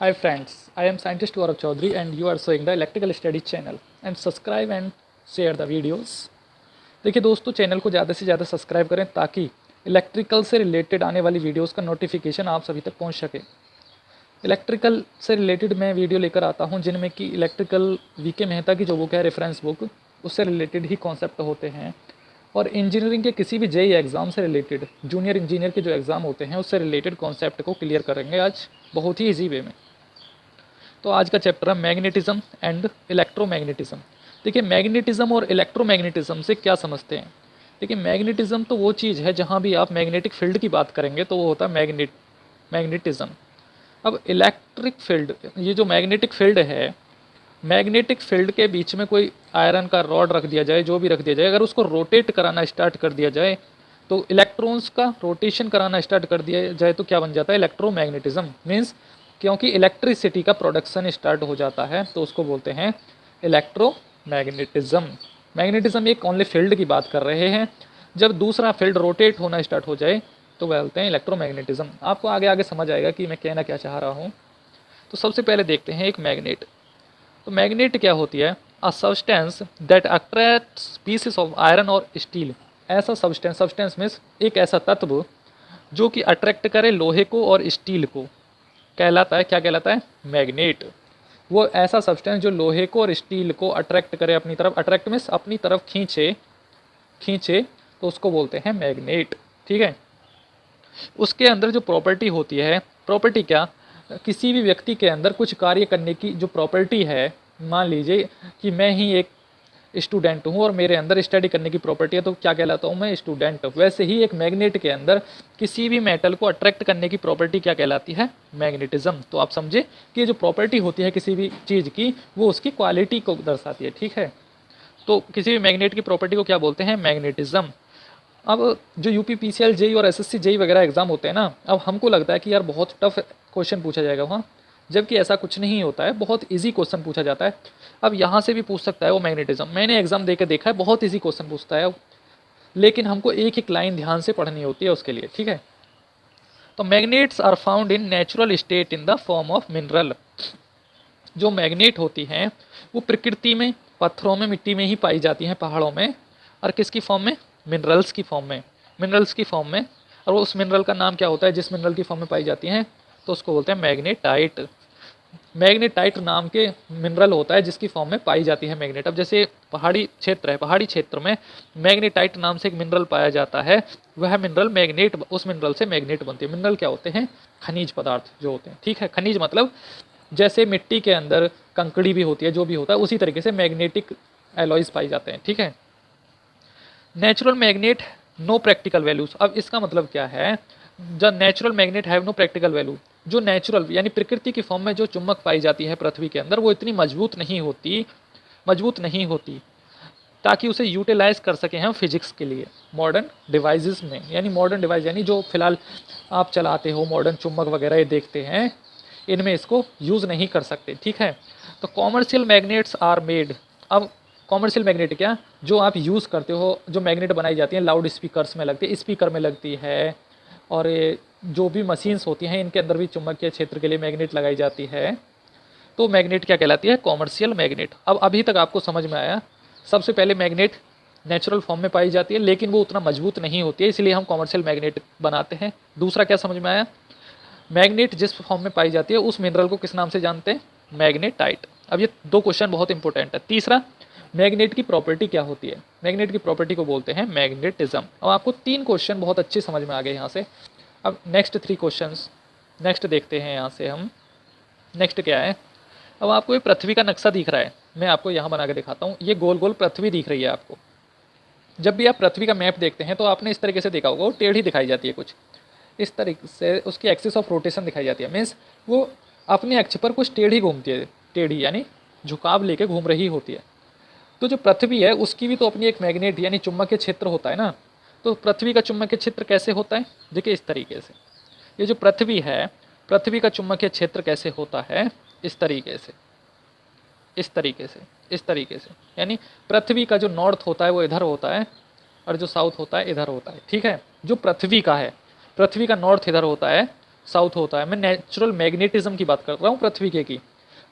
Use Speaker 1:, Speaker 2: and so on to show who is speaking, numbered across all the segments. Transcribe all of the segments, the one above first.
Speaker 1: Hi friends, I am scientist Gaurav Chaudhary and you are showing the electrical studies channel and subscribe and share the videos. देखिए दोस्तों, channel को ज़्यादा से ज़्यादा subscribe करें ताकि इलेक्ट्रिकल से रिलेटेड आने वाली वीडियोस का नोटिफिकेशन आप सभी तक पहुंच सके। इलेक्ट्रिकल से रिलेटेड मैं वीडियो लेकर आता हूं जिनमें कि इलेक्ट्रिकल वीके मेहता की जो बुक है रेफरेंस बुक, उससे रिलेटेड ही कॉन्सेप्ट होते हैं। और इंजीनियरिंग के किसी भी जेई एग्ज़ाम से रिलेटेड, जूनियर इंजीनियर के जो एग्ज़ाम होते हैं उससे रिलेटेड कॉन्सेप्ट को क्लियर करेंगे आज बहुत ही ईजी वे में। तो आज का चैप्टर है मैग्नेटिज्म एंड इलेक्ट्रोमैग्नेटिज्म। देखिए, मैग्नेटिज्म और इलेक्ट्रोमैग्नेटिज्म से क्या समझते हैं। देखिए, मैग्नेटिज्म तो वो चीज़ है जहाँ भी आप मैग्नेटिक फील्ड की बात करेंगे तो वो होता है मैग्नेटिज्म। अब इलेक्ट्रिक फील्ड, ये जो मैग्नेटिक फील्ड है, मैग्नेटिक फील्ड के बीच में कोई आयरन का रॉड रख दिया जाए, जो भी रख दिया जाए, अगर उसको रोटेट कराना स्टार्ट कर दिया जाए तो इलेक्ट्रॉन्स का रोटेशन कराना स्टार्ट कर दिया जाए तो क्या बन जाता है, इलेक्ट्रोमैग्नेटिज्म। मीन्स क्योंकि इलेक्ट्रिसिटी का प्रोडक्शन स्टार्ट हो जाता है तो उसको बोलते हैं इलेक्ट्रोमैग्नेटिज्म। मैग्नेटिज्म एक ओनली फील्ड की बात कर रहे हैं, जब दूसरा फील्ड रोटेट होना स्टार्ट हो जाए तो बोलते हैं इलेक्ट्रोमैग्नेटिज्म। आपको आगे आगे समझ आएगा कि मैं कहना क्या चाह रहा हूँ। तो सबसे पहले देखते हैं एक मैग्नेट। तो मैग्नेट क्या होती है, a substance that attracts pieces of iron और स्टील। ऐसा सब्सटेंस, सब्सटेंस मीन्स एक ऐसा तत्व जो कि अट्रैक्ट करे लोहे को और स्टील को, कहलाता है, क्या कहलाता है, मैग्नेट। वो ऐसा सब्सटेंस जो लोहे को और स्टील को अट्रैक्ट करे अपनी तरफ, अट्रैक्ट मीन्स अपनी तरफ खींचे, खींचे, तो उसको बोलते हैं मैग्नेट। ठीक है। उसके अंदर जो प्रॉपर्टी होती है, प्रॉपर्टी क्या, किसी भी व्यक्ति के अंदर कुछ कार्य करने की जो प्रॉपर्टी है, मान लीजिए कि मैं ही एक स्टूडेंट हूँ और मेरे अंदर स्टडी करने की प्रॉपर्टी है तो क्या कहलाता हूँ, मैं स्टूडेंट। वैसे ही एक मैग्नेट के अंदर किसी भी मेटल को अट्रैक्ट करने की प्रॉपर्टी क्या कहलाती है, मैग्नेटिज्म। तो आप समझे कि ये जो प्रॉपर्टी होती है किसी भी चीज़ की, वो उसकी क्वालिटी को दर्शाती है। ठीक है। तो किसी भी मैग्नेट की प्रॉपर्टी को क्या बोलते हैं, मैग्नेटिज्म। अब जो यूपी पीसीएल जेई और एसएससी जेई वगैरह एग्जाम होते हैं ना, अब हमको लगता है कि यार बहुत टफ क्वेश्चन पूछा जाएगा वहाँ, जबकि ऐसा कुछ नहीं होता है, बहुत इजी क्वेश्चन पूछा जाता है। अब यहाँ से भी पूछ सकता है वो मैग्नेटिज्म, मैंने एग्जाम दे के देखा है, बहुत इजी क्वेश्चन पूछता है, लेकिन हमको एक एक लाइन ध्यान से पढ़नी होती है उसके लिए। ठीक है। तो magnets are found in natural state in the form of mineral. जो मैग्नेट होती हैं वो प्रकृति में पत्थरों में, मिट्टी में ही पाई जाती हैं, पहाड़ों में, और किसकी फॉर्म में, मिनरल्स की फॉर्म में, मिनरल्स की फॉर्म में। और वो उस मिनरल का नाम क्या होता है जिस मिनरल की फॉर्म में पाई जाती हैं, तो उसको बोलते हैं मैग्नेटाइट। मैग्नेटाइट नाम के मिनरल होता है जिसकी फॉर्म में पाई जाती है मैग्नेट। अब जैसे पहाड़ी क्षेत्र है, पहाड़ी क्षेत्र में मैग्नेटाइट नाम से एक मिनरल पाया जाता है, वह मिनरल मैग्नेट, उस मिनरल से मैग्नेट बनती है। मिनरल क्या होते हैं, खनिज पदार्थ जो होते हैं। ठीक है। खनिज मतलब जैसे मिट्टी के अंदर कंकड़ी भी होती है, जो भी होता है, उसी तरीके से मैग्नेटिक एलॉयज पाई जाते हैं। ठीक है। Natural magnet no practical values. अब इसका मतलब क्या है, the natural magnet have no practical value. जो नेचुरल यानी प्रकृति की फॉर्म में जो चुंबक पाई जाती है पृथ्वी के अंदर, वो इतनी मजबूत नहीं होती, मजबूत नहीं होती ताकि उसे यूटिलाइज कर सकें हम फिजिक्स के लिए मॉडर्न डिवाइसेस में। यानी मॉडर्न डिवाइस यानी जो फिलहाल आप चलाते हो, मॉडर्न चुंबक वगैरह ये देखते हैं, इनमें इसको यूज़ नहीं कर सकते। ठीक है। तो कॉमर्शियल मैग्नेट्स आर मेड। अब कॉमर्शियल मैग्नेट क्या, जो आप यूज़ करते हो, जो मैग्नेट बनाई जाती हैं लाउड स्पीकर्स में लगती है, स्पीकर में लगती है, और ये जो भी मशीन्स होती हैं इनके अंदर भी चुंबकीय क्षेत्र के लिए मैग्नेट लगाई जाती है, तो मैग्नेट क्या कहलाती है, कॉमर्शियल मैग्नेट। अब अभी तक आपको समझ में आया, सबसे पहले मैग्नेट नेचुरल फॉर्म में पाई जाती है लेकिन वो उतना मजबूत नहीं होती है, इसलिए हम कॉमर्शियल मैग्नेट बनाते हैं। दूसरा क्या समझ में आया, मैग्नेट जिस फॉर्म में पाई जाती है उस मिनरल को किस नाम से जानते हैं, मैग्नेटाइट। अब ये दो क्वेश्चन बहुत इंपॉर्टेंट है। तीसरा, मैग्नेट की प्रॉपर्टी क्या होती है, मैग्नेट की प्रॉपर्टी को बोलते हैं मैग्नेटिज्म। अब आपको तीन क्वेश्चन बहुत अच्छे समझ में आ गए यहाँ से। अब नेक्स्ट थ्री क्वेश्चंस नेक्स्ट देखते हैं यहाँ से हम। नेक्स्ट क्या है, अब आपको ये पृथ्वी का नक्शा दिख रहा है, मैं आपको यहाँ बना के दिखाता हूँ। ये गोल गोल पृथ्वी दिख रही है आपको। जब भी आप पृथ्वी का मैप देखते हैं तो आपने इस तरीके से देखा होगा, वो टेढ़ी दिखाई जाती है कुछ इस तरीके से, उसकी एक्सिस ऑफ रोटेशन दिखाई जाती है। मीन्स वो अपने अक्ष पर कुछ टेढ़ी घूमती है, टेढ़ी यानी झुकाव लेके घूम रही होती है। तो जो पृथ्वी है उसकी भी तो अपनी एक मैग्नेट यानी चुंबकीय क्षेत्र होता है ना। तो पृथ्वी का चुंबकीय क्षेत्र कैसे होता है, देखिए इस तरीके से। ये जो पृथ्वी है, पृथ्वी का चुंबकीय क्षेत्र कैसे होता है, इस तरीके से, इस तरीके से, इस तरीके से। यानी पृथ्वी का जो नॉर्थ होता है वो इधर होता है और जो साउथ होता है इधर होता है। ठीक है। जो पृथ्वी का है, पृथ्वी का नॉर्थ इधर होता है साउथ होता है। मैं नेचुरल मैग्नेटिज्म की बात कर रहा हूँ पृथ्वी के की।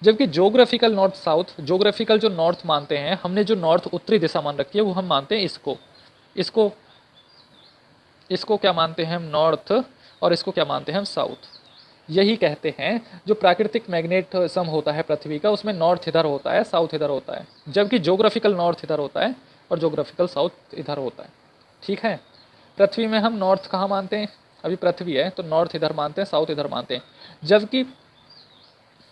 Speaker 1: जबकि जोग्राफिकल नॉर्थ साउथ, जोग्राफिकल जो नॉर्थ मानते हैं हमने, जो नॉर्थ उत्तरी दिशा मान रखी है, वो हम मानते हैं इसको इसको क्या मानते हैं हम, नॉर्थ, और इसको क्या मानते हैं हम, साउथ। यही कहते हैं जो प्राकृतिक मैग्नेटिज्म होता है पृथ्वी का, उसमें नॉर्थ इधर होता है, साउथ इधर होता है, जबकि जोग्राफिकल नॉर्थ इधर होता है और जोग्राफिकल साउथ इधर होता है। ठीक है, पृथ्वी में हम नॉर्थ कहाँ मानते हैं, अभी पृथ्वी है तो नॉर्थ इधर मानते हैं, साउथ इधर मानते हैं। जबकि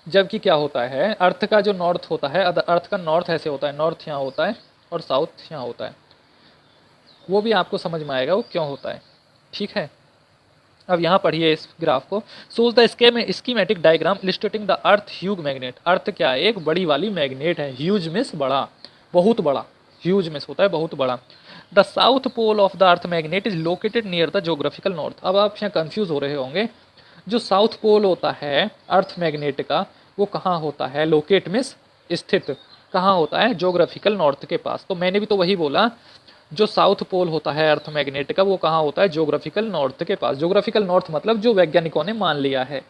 Speaker 1: जबकि क्या होता है, अर्थ का जो नॉर्थ होता है, अर्थ का नॉर्थ ऐसे होता है, नॉर्थ यहाँ होता है और साउथ यहाँ होता है। वो भी आपको समझ में आएगा वो क्यों होता है। ठीक है, अब यहाँ पढ़िए इस ग्राफ को। सोच the schematic diagram illustrating the earth huge magnet. Earth क्या है, एक बड़ी वाली मैग्नेट है। ह्यूज मिस बड़ा, बहुत बड़ा, ह्यूज मिस होता है बहुत बड़ा। The south pole of the earth magnet is located near the geographical north. अब आप यहाँ कंफ्यूज हो रहे होंगे, जो साउथ पोल होता है अर्थ मैग्नेट का, वो कहाँ होता है, लोकेट मिस स्थित, कहाँ होता है, जोग्राफिकल नॉर्थ के पास। तो मैंने भी तो वही बोला, जो साउथ पोल होता है अर्थ मैग्नेट का, वो कहाँ होता है, जोग्राफिकल नॉर्थ के पास। जोग्राफिकल नॉर्थ मतलब जो वैज्ञानिकों ने मान लिया है,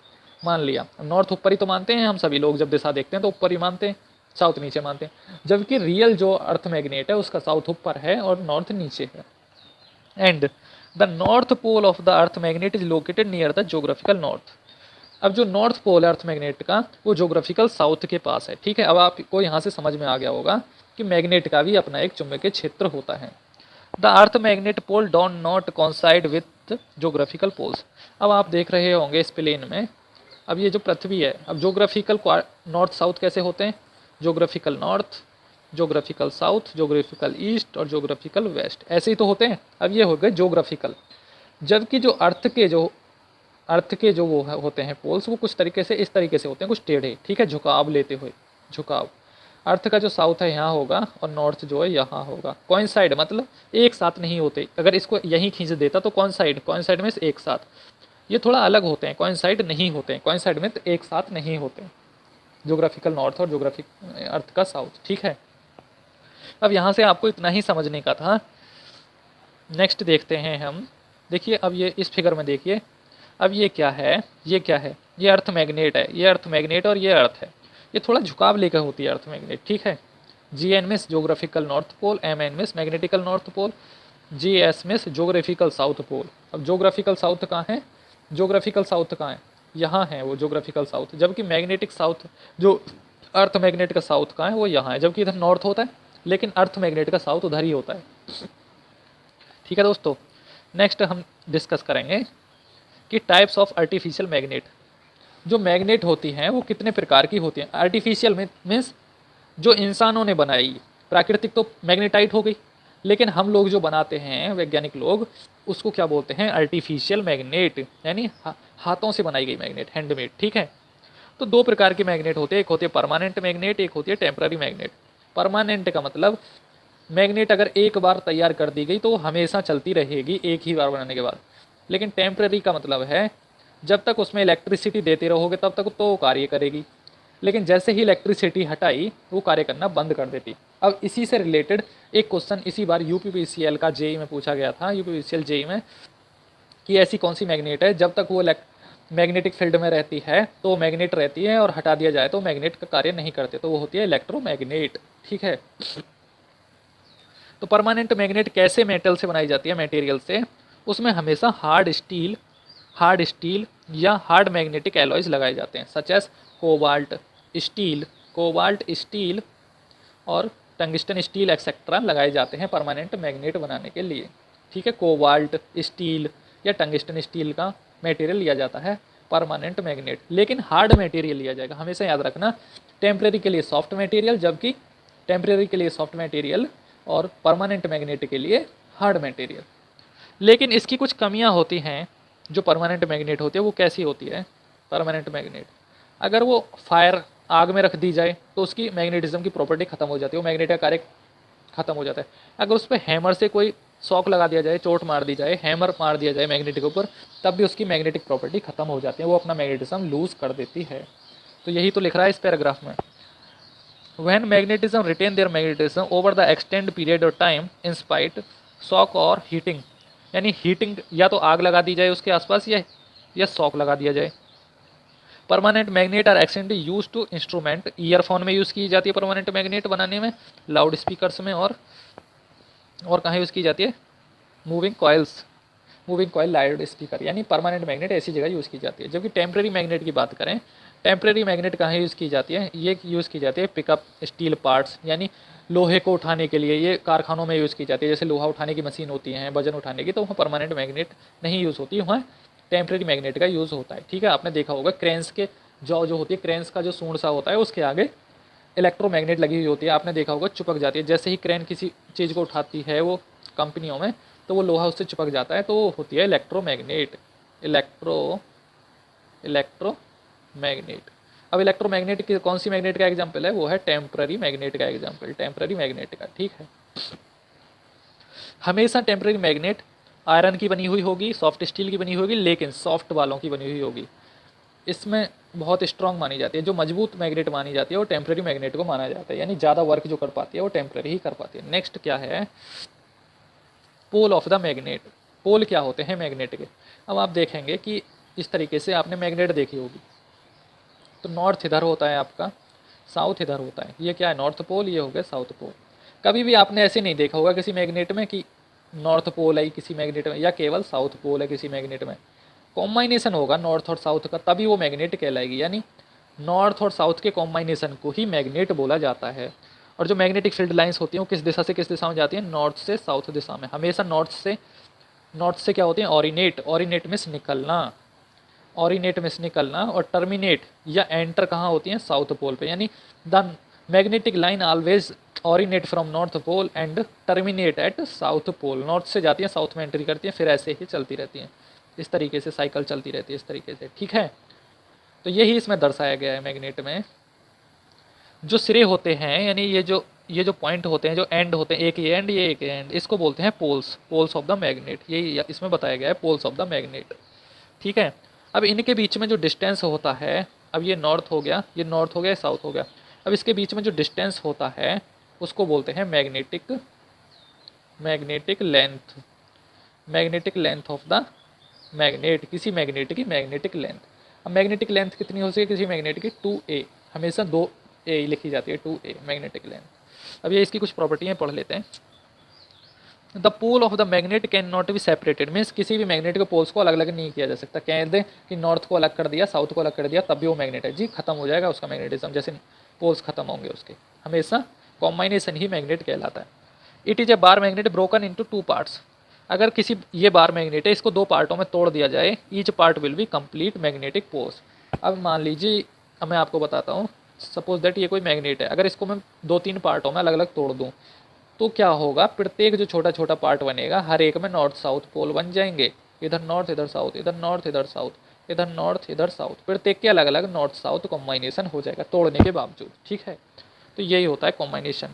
Speaker 1: मान लिया। नॉर्थ ऊपर ही तो मानते हैं हम सभी लोग, जब दिशा देखते हैं तो ऊपर ही मानते हैं, साउथ नीचे मानते हैं। जबकि रियल जो अर्थ मैग्नेट है उसका साउथ ऊपर है और नॉर्थ नीचे है। And the north pole of the earth magnet is located near the geographical north. अब जो नॉर्थ पोल है अर्थ मैग्नेट का, वो जोग्राफिकल साउथ के पास है। ठीक है, अब आपको यहाँ से समझ में आ गया होगा कि मैग्नेट का भी अपना एक चुंबकीय क्षेत्र होता है। The earth magnet pole don't not coincide with geographical poles. अब आप देख रहे होंगे इस प्लेन में, अब ये जो पृथ्वी है, अब जोग्राफिकल नॉर्थ साउथ कैसे होते हैं, geographical north, geographical south, geographical east और जोग्राफिकल वेस्ट, ऐसे ही तो होते हैं। अब ये हो गए जोग्राफिकल। जबकि जो अर्थ के जो वो होते हैं पोल्स, वो कुछ तरीके से इस तरीके से होते हैं, कुछ टेढ़े। ठीक है, झुकाव लेते हुए, झुकाव। अर्थ का जो साउथ है यहाँ होगा और नॉर्थ जो है यहाँ होगा। कॉइंसाइड मतलब एक साथ नहीं होते। अगर इसको यहीं खींच देता तो कॉइंसाइड में एक साथ, ये थोड़ा अलग होते हैं, कॉइंसाइड नहीं होते हैं। कॉइंसाइड में तो एक साथ नहीं होते, जोग्राफिकल नॉर्थ और जोग्राफिक अर्थ का साउथ। ठीक है, अब यहाँ से आपको इतना ही समझने का था। नेक्स्ट देखते हैं हम। देखिए अब ये इस फिगर में देखिए, अब ये क्या है, ये क्या है, ये अर्थ मैग्नेट है, ये अर्थ मैग्नेट और ये अर्थ है। ये थोड़ा झुकाव लेकर होती है अर्थ मैग्नेट। ठीक है, G N means geographical north pole, M N means magnetical north pole, G S means geographical south pole. अब जोग्राफिकल साउथ कहाँ है, जोग्राफिकल साउथ कहाँ है, यहाँ है वो जोग्राफिकल साउथ। जबकि मैग्नेटिक साउथ, जो अर्थ मैग्नेट का साउथ कहाँ है, वो यहाँ है। जबकि इधर नॉर्थ होता है, लेकिन अर्थ मैग्नेट का साउथ उधर ही होता है। ठीक है दोस्तों, नेक्स्ट हम डिस्कस करेंगे कि टाइप्स ऑफ आर्टिफिशियल मैग्नेट। जो मैग्नेट होती हैं वो कितने प्रकार की होती हैं। आर्टिफिशियल मीन्स जो इंसानों ने बनाई, प्राकृतिक तो मैग्नेटाइट हो गई, लेकिन हम लोग जो बनाते हैं वैज्ञानिक लोग, उसको क्या बोलते हैं, आर्टिफिशियल मैग्नेट, यानी हाथों से बनाई गई मैग्नेट, हैंडमेड। ठीक है, तो दो प्रकार के मैग्नेट होते हैं, एक होती है परमानेंट मैग्नेट, एक होती है टेम्पररी मैग्नेट। परमानेंट का मतलब मैग्नेट अगर एक बार तैयार कर दी गई तो हमेशा चलती रहेगी एक ही बार बनाने के बाद। लेकिन टेम्पररी का मतलब है जब तक उसमें इलेक्ट्रिसिटी देते रहोगे तब तक तो वो कार्य करेगी, लेकिन जैसे ही इलेक्ट्रिसिटी हटाई वो कार्य करना बंद कर देती। अब इसी से रिलेटेड एक क्वेश्चन इसी बार यूपीपीसीएल का जेई में पूछा गया था, यूपीपीसीएल जेई में, कि ऐसी कौन सी मैग्नेट है जब तक वो मैग्नेटिक फील्ड में रहती है तो वो मैग्नेट रहती है, और हटा दिया जाए तो मैग्नेट का कार्य नहीं करते, तो वो होती है इलेक्ट्रोमैग्नेट। ठीक है, तो परमानेंट मैग्नेट कैसे मेटल से बनाई जाती है, मटेरियल से, उसमें हमेशा हार्ड स्टील या हार्ड मैग्नेटिक एलॉयज लगाए जाते हैं, सच एस कोबाल्ट स्टील और टंगस्टन स्टील एक्सेट्रा लगाए जाते हैं परमानेंट मैग्नेट बनाने के लिए। ठीक है, कोबाल्ट स्टील या टंगस्टन स्टील का मटेरियल लिया जाता है परमानेंट मैग्नेट, लेकिन हार्ड मटेरियल लिया जाएगा, हमेशा याद रखना। टेम्परेरी के लिए सॉफ्ट मटेरियल, जबकि टेम्परेरी के लिए सॉफ्ट मटेरियल और परमानेंट मैग्नेट के लिए हार्ड मटेरियल। लेकिन इसकी कुछ कमियां होती हैं। जो परमानेंट मैग्नेट होती है वो कैसी होती है, परमानेंट मैग्नेट अगर वो फायर आग में रख दी जाए तो उसकी मैग्नेटिज्म की प्रॉपर्टी खत्म हो जाती है, वो मैग्नेट का कार्य खत्म हो जाता है। अगर उस पर हैमर से कोई शॉक लगा दिया जाए, चोट मार दी जाए, हैमर मार दिया जाए मैग्नेट के ऊपर, तब भी उसकी मैग्नेटिक प्रॉपर्टी खत्म हो जाती है, वो अपना मैग्नेटिज्म लूज कर देती है। तो यही तो लिख रहा है इस पैराग्राफ में। When magnetism retain their magnetism over the extended period of time in spite shock और हीटिंग, यानी हीटिंग या तो आग लगा दी जाए उसके आसपास, या या सॉक लगा दिया जाए। Permanent magnet are extend use to instrument, earphone में यूज़ की जाती है परमानेंट मैग्नेट बनाने में, लाउड स्पीकर्स में, और कहाँ यूज़ की जाती है, moving coils, moving coil loud speaker, यानी परमानेंट मैग्नेट ऐसी जगह यूज़ की जाती है। जबकि टेम्प्रेरी मैग्नेट की बात करें, टेम्प्रेरी मैग्नेट कहाँ यूज़ की जाती है, ये यूज़ की जाती है पिकअप स्टील पार्ट्स, यानी लोहे को उठाने के लिए, ये कारखानों में यूज़ की जाती है। जैसे लोहा उठाने की मशीन होती है, वजन उठाने की, तो वहाँ परमानेंट मैग्नेट नहीं यूज़ होती, वहाँ टेम्प्रेरी मैग्नेट का यूज़ होता है। ठीक है, आपने देखा होगा क्रेन्स के जो होती है, क्रेन्स का जो सूंड सा होता है उसके आगे इलेक्ट्रोमैग्नेट लगी हुई होती है, आपने देखा होगा चिपक जाती है। जैसे ही क्रेन किसी चीज़ को उठाती है वो कंपनियों में, तो वो लोहा उससे चिपक जाता है, तो वो होती है इलेक्ट्रोमैग्नेट, इलेक्ट्रोमैग्नेट। अब इलेक्ट्रोमैग्नेट की कौन सी मैग्नेट का एग्जाम्पल है, वो है टेम्प्रेरी मैग्नेट का एग्जाम्पल, टेम्प्रेरी मैग्नेट का। ठीक है, हमेशा टेम्प्रेरी मैग्नेट आयरन की बनी हुई होगी, सॉफ्ट स्टील की बनी होगी, लेकिन सॉफ्ट वालों की बनी हुई होगी। इसमें बहुत स्ट्रांग मानी जाती है, जो मजबूत मैग्नेट मानी जाती है वो टेम्प्रेरी मैग्नेट को माना जाता है, यानी ज़्यादा वर्क जो कर पाती है वो टेम्प्रेरी ही कर पाती है। नेक्स्ट क्या है, पोल ऑफ द मैग्नेट। पोल क्या होते हैं मैग्नेट के। अब आप देखेंगे कि इस तरीके से आपने मैग्नेट देखी होगी, तो नॉर्थ इधर होता है आपका, साउथ इधर होता है, ये क्या है, नॉर्थ पोल, ये हो गया साउथ पोल। कभी भी आपने ऐसे नहीं देखा होगा किसी मैग्नेट में कि नॉर्थ पोल है किसी मैग्नेट में, या केवल साउथ पोल है किसी मैग्नेट में। कॉम्बाइनेशन होगा नॉर्थ और साउथ का, तभी वो मैग्नेट कहलाएगी, यानी नॉर्थ और साउथ के कॉम्बाइनेशन को ही मैग्नेट बोला जाता है। और जो मैग्नेटिक फील्ड लाइंस होती हैं वो किस दिशा से किस दिशा में जाती हैं, नॉर्थ से साउथ दिशा में, हमेशा नॉर्थ से क्या होती हैं, ऑरिनेट, ऑरिनेट में से निकलना, ऑरिनेट में से निकलना, और टर्मिनेट या एंटर कहाँ होती हैं, साउथ पोल पे, यानी the magnetic line always originate from north pole and terminate at south pole. North से जाती हैं, साउथ में एंट्री करती हैं, फिर ऐसे ही चलती रहती हैं, इस तरीके से साइकिल चलती रहती है इस तरीके से। ठीक है, तो यही इसमें दर्शाया गया है मैग्नेट में। जो सिरे होते हैं, यानी ये जो पॉइंट होते हैं, जो एंड होते हैं, एक ये एंड, ये एक एंड, इसको बोलते हैं poles, poles of the magnet, यही इसमें बताया गया है, पोल्स ऑफ द मैग्नेट। ठीक है, अब इनके बीच में जो डिस्टेंस होता है, अब ये नॉर्थ हो गया, ये नॉर्थ हो गया, साउथ हो गया, अब इसके बीच में जो डिस्टेंस होता है उसको बोलते हैं magnetic length, magnetic length of the magnet, किसी मैग्नेट की मैग्नेटिक लेंथ। अब मैग्नेटिक लेंथ कितनी हो सके किसी मैग्नेट की, 2a, हमेशा 2a लिखी जाती है, 2a मैग्नेटिक लेंथ। अब ये इसकी कुछ प्रॉपर्टियाँ पढ़ लेते हैं। The pole of the magnet can not be separated, means किसी भी मैग्नेट के पोल्स को अलग अलग नहीं किया जा सकता। कह दें कि नॉर्थ को अलग कर दिया, साउथ को अलग कर दिया, तब भी वो मैग्नेट है जी, खत्म हो जाएगा उसका मैग्नेटिज्म, जैसे पोल्स खत्म होंगे उसके, हमेशा कॉम्बाइनेशन ही मैग्नेट कहलाता है। It is a bar magnet broken into 2 parts, अगर किसी ये बार मैग्नेट है, इसको 2 पार्टों में तोड़ दिया जाए, each part will be complete magnetic poles. अब मान लीजिए, अब मैं आपको बताता हूँ, सपोज दैट ये कोई मैग्नेट है, अगर इसको मैं 2-3 पार्टों में अलग अलग तोड़ दूँ, तो क्या होगा, प्रत्येक जो छोटा छोटा पार्ट बनेगा, हर एक में नॉर्थ साउथ पोल बन जाएंगे, इधर नॉर्थ इधर साउथ, इधर नॉर्थ इधर साउथ, इधर नॉर्थ इधर साउथ, प्रत्येक के अलग अलग नॉर्थ साउथ कॉम्बाइनेशन हो जाएगा तोड़ने के बावजूद। ठीक है, तो यही होता है कॉम्बाइनेशन।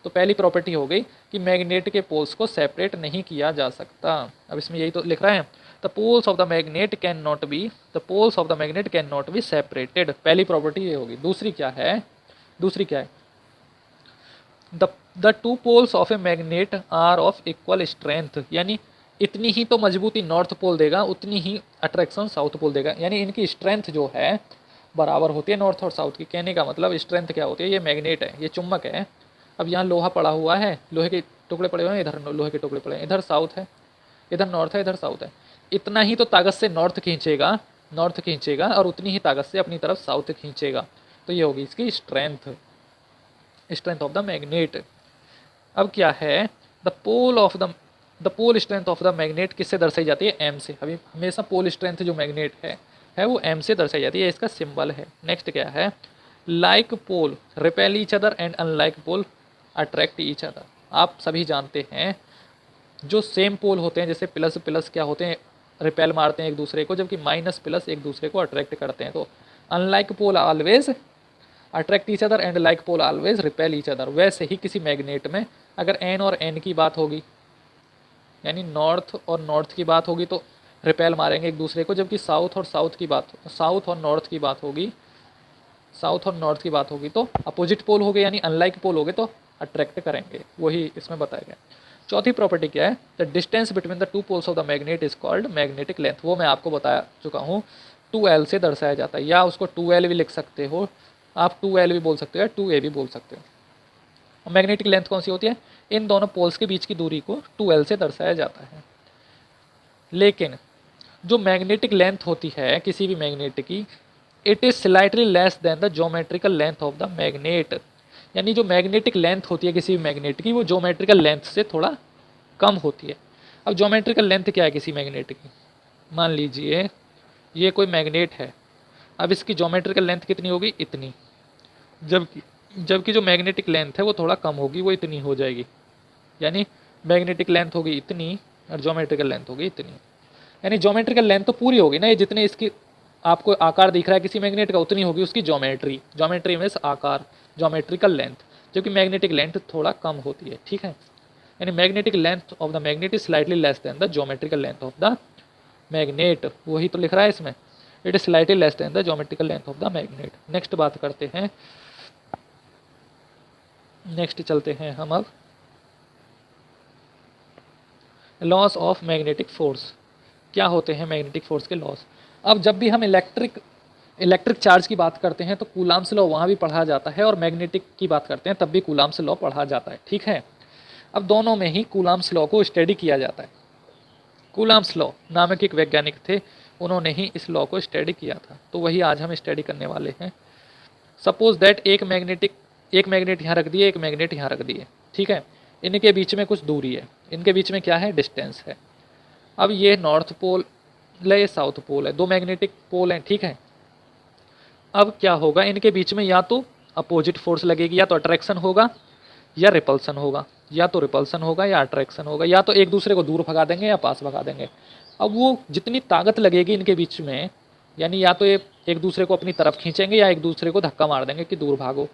Speaker 1: तो पहली प्रॉपर्टी हो गई कि मैग्नेट के पोल्स को सेपरेट नहीं किया जा सकता। अब इसमें यही तो लिख रहा है, the poles of the magnet can not be, the poles of the magnet can not be separated, पहली प्रॉपर्टी ये होगी। दूसरी क्या है, the 2 poles of a magnet are of equal strength, यानी इतनी ही तो मजबूती नॉर्थ पोल देगा, उतनी ही अट्रैक्शन साउथ पोल देगा, यानी इनकी स्ट्रेंथ जो है बराबर होती है नॉर्थ और साउथ की। कहने का मतलब स्ट्रेंथ क्या होती है, ये मैग्नेट है, ये चुंबक है, अब यहाँ लोहा पड़ा हुआ है, लोहे के टुकड़े पड़े हुए हैं, इधर लोहे के टुकड़े पड़े हैं, इधर साउथ है, इधर नॉर्थ है, इधर साउथ है, इतना ही तो ताकत से नॉर्थ खींचेगा और उतनी ही ताकत से अपनी तरफ साउथ खींचेगा, तो ये होगी इसकी स्ट्रेंथ ऑफ द मैग्नेट। अब क्या है, the pole strength of the magnet किससे दर्शाई जाती है, एम से। अभी हमेशा पोल स्ट्रेंथ जो मैग्नेट है वो एम से दर्शाई जाती है, इसका सिंबल है। नेक्स्ट क्या है, like pole repel each other and unlike pole attract each other. आप सभी जानते हैं जो सेम पोल होते हैं, जैसे प्लस प्लस क्या होते हैं, रिपेल मारते हैं एक दूसरे को, जबकि माइनस प्लस एक दूसरे को अट्रैक्ट करते हैं। तो unlike pole always attract each other and like pole always repel each other. वैसे ही किसी मैग्नेट में अगर एन और एन की बात होगी, यानी नॉर्थ और नॉर्थ की बात होगी, तो रिपेल मारेंगे एक दूसरे को, जबकि साउथ और नॉर्थ की बात होगी तो अपोजिट पोल हो गए, यानी अनलाइक पोल हो गए तो अट्रैक्ट करेंगे। वही इसमें बताया गया। चौथी प्रॉपर्टी क्या है, the distance between the two poles of the magnet is called magnetic length. वो मैं आपको बता चुका हूँ, 2L से दर्शाया जाता है, या उसको 2L भी लिख सकते हो आप, 2L भी बोल सकते हो या 2A भी बोल सकते हो। मैग्नेटिक लेंथ कौन सी होती है, इन दोनों पोल्स के बीच की दूरी को 2L से दर्शाया जाता है। लेकिन जो मैग्नेटिक लेंथ होती है किसी भी मैग्नेट की, it is slightly less than the geometrical length of the magnet. यानी जो मैग्नेटिक लेंथ होती है किसी भी मैग्नेट की, वो ज्योमेट्रिकल लेंथ से थोड़ा कम होती है। अब ज्योमेट्रिकल लेंथ क्या है किसी मैग्नेट की, मान लीजिए ये कोई मैग्नेट है, अब इसकी ज्योमेट्रिकल लेंथ कितनी होगी, इतनी, जबकि जबकि जो मैग्नेटिक लेंथ है वो थोड़ा कम होगी, वो इतनी हो जाएगी। यानी मैग्नेटिक लेंथ होगी इतनी और ज्योमेट्रिकल लेंथ होगी इतनी। यानी ज्योमेट्रिकल लेंथ तो पूरी होगी ना, ये जितने इसकी आपको आकार दिख रहा है किसी मैग्नेट का, उतनी होगी उसकी ज्योमेट्री। ज्योमेट्री मीन्स आकार, ज्योमेट्रिकल लेंथ, जबकि मैग्नेटिक लेंथ थोड़ा कम होती है। ठीक है, यानी magnetic length of the magnet is slightly less than the geometrical length of the magnet. वही तो लिख रहा है इसमें, it is slightly less than the geometrical length of the magnet. Next बात करते हैं, नेक्स्ट चलते हैं हम अब लॉस ऑफ मैग्नेटिक फोर्स। क्या होते हैं मैग्नेटिक फोर्स के लॉस। अब जब भी हम इलेक्ट्रिक चार्ज की बात करते हैं तो कूलाम्स लॉ वहाँ भी पढ़ा जाता है, और मैग्नेटिक की बात करते हैं तब भी कूलाम्स लॉ पढ़ा जाता है। ठीक है, अब दोनों में ही कूलाम्स लॉ को स्टडी किया जाता है। कूलाम्स लॉ नामक एक वैज्ञानिक थे, उन्होंने ही इस लॉ को स्टडी किया था, तो वही आज हम स्टडी करने वाले हैं। सपोज दैट एक मैग्नेट यहाँ रख दिए, एक मैग्नेट यहाँ रख दिए। ठीक है, इनके बीच में कुछ दूरी है, इनके बीच में क्या है, डिस्टेंस है। अब ये नॉर्थ पोल है, ये साउथ पोल है, दो मैग्नेटिक पोल हैं। ठीक है, अब क्या होगा, इनके बीच में या तो अपोजिट फोर्स लगेगी, या तो अट्रैक्शन होगा या रिपल्सन होगा, या तो रिपल्सन होगा या अट्रैक्शन होगा, या तो एक दूसरे को दूर भगा देंगे या पास भगा देंगे। अब वो जितनी ताकत लगेगी इनके बीच में, यानी या तो ये एक दूसरे को अपनी तरफ खींचेंगे या एक दूसरे को धक्का मार देंगे कि दूर भागो,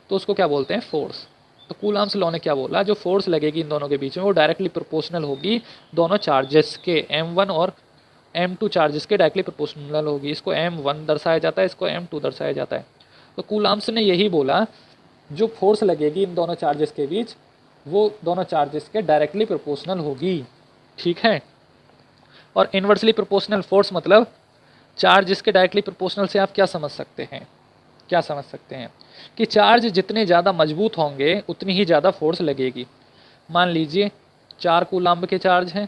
Speaker 1: तो उसको क्या बोलते हैं, फोर्स। तो कूलाम्स लॉ ने क्या बोला, जो फोर्स लगेगी इन दोनों के बीच में वो डायरेक्टली प्रोपोर्शनल होगी दोनों चार्जेस के, m1 और m2 चार्जेस के डायरेक्टली प्रोपोर्शनल होगी। इसको m1 दर्शाया जाता है, इसको m2 दर्शाया जाता है। तो कूलाम्स ने यही बोला, जो फोर्स लगेगी इन दोनों चार्जेस के बीच वो दोनों चार्जेस के डायरेक्टली प्रोपोर्शनल होगी। ठीक है, और इन्वर्सली प्रोपोर्शनल फोर्स मतलब चार्ज के डायरेक्टली प्रोपोर्शनल से आप क्या समझ सकते हैं, क्या समझ सकते हैं कि चार्ज जितने ज़्यादा मजबूत होंगे उतनी ही ज़्यादा फोर्स लगेगी। मान लीजिए 4 कूलाम्ब के चार्ज हैं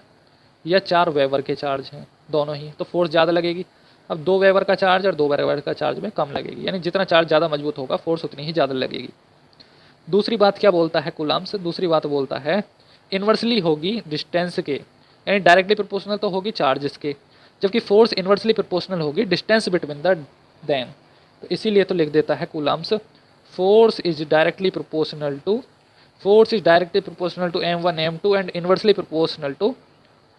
Speaker 1: या 4 वेबर के चार्ज हैं, दोनों ही, तो फोर्स ज़्यादा लगेगी। अब 2 वेबर का चार्ज और 2 वेबर का चार्ज में कम लगेगी, यानी जितना चार्ज ज़्यादा मजबूत होगा फोर्स उतनी ही ज़्यादा लगेगी। दूसरी बात क्या बोलता है कूलाम्स, दूसरी बात बोलता है इन्वर्सली होगी डिस्टेंस के, यानी डायरेक्टली प्रोपोर्शनल तो होगी चार्जेस के, जबकि फोर्स इन्वर्सली प्रोपोर्शनल होगी डिस्टेंस बिटवीन द देम। तो इसीलिए तो लिख देता है Coulomb's, force is directly proportional to m1 m2 and inversely proportional to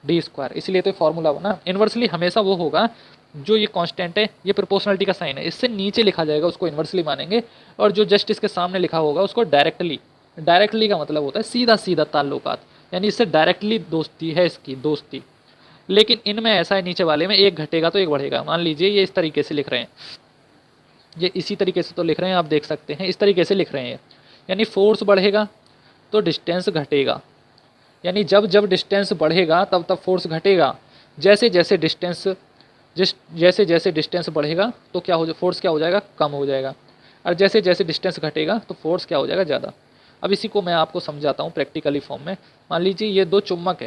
Speaker 1: d²। इसीलिए तो फॉर्मूला बना। इन्वर्सली हमेशा वो होगा जो ये कांस्टेंट है, ये प्रोपोर्शनलिटी का साइन है, इससे नीचे लिखा जाएगा उसको इन्वर्सली मानेंगे, और जो जस्ट इसके सामने लिखा होगा उसको डायरेक्टली। डायरेक्टली का मतलब होता है सीधा सीधा ताल्लुकात, यानी इससे डायरेक्टली दोस्ती है, इसकी दोस्ती। लेकिन इनमें ऐसा है, नीचे वाले में एक घटेगा तो एक बढ़ेगा। मान लीजिए ये इस तरीके से लिख रहे हैं, ये इसी तरीके से तो लिख रहे हैं, आप देख सकते हैं इस तरीके से लिख रहे हैं, यानी फोर्स बढ़ेगा तो डिस्टेंस घटेगा, यानी जब जब डिस्टेंस बढ़ेगा तब तब फोर्स घटेगा। जैसे जैसे डिस्टेंस बढ़ेगा तो क्या हो, फोर्स क्या हो जाएगा, कम हो जाएगा, और जैसे जैसे डिस्टेंस घटेगा तो फोर्स क्या हो जाएगा, ज़्यादा। अब इसी को मैं आपको समझाता हूँ प्रैक्टिकली फॉर्म में। मान लीजिए ये दो चुम्बक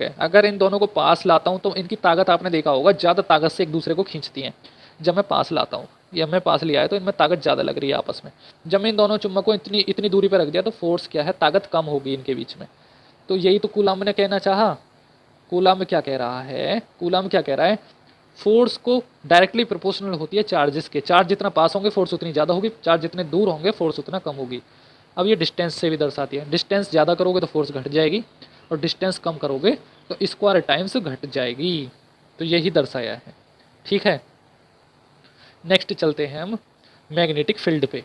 Speaker 1: है, अगर इन दोनों को पास लाता हूँ तो इनकी ताकत आपने देखा होगा, ज़्यादा ताकत से एक दूसरे को खींचती हैं। जब मैं पास लाता हूँ, ये मैं पास लिया है तो इनमें ताकत ज़्यादा लग रही है आपस में। जब मैं इन दोनों चुम्बक को इतनी दूरी पर रख दिया तो फोर्स क्या है, ताकत कम होगी इनके बीच में। तो यही तो कूलाम्ब ने कहना चाहा। कूलाम्ब क्या कह रहा है, फोर्स को डायरेक्टली प्रोपोर्शनल होती है चार्जेस के। चार्ज जितना पास होंगे फोर्स उतनी ज़्यादा होगी, चार्ज जितने दूर होंगे फोर्स उतना कम होगी। अब ये डिस्टेंस से भी दर्शाती है, डिस्टेंस ज़्यादा करोगे तो फोर्स घट जाएगी, और डिस्टेंस कम करोगे तो स्क्वायर टाइम्स घट जाएगी। तो यही दर्शाया है। ठीक है, नेक्स्ट चलते हैं हम मैग्नेटिक फील्ड पे।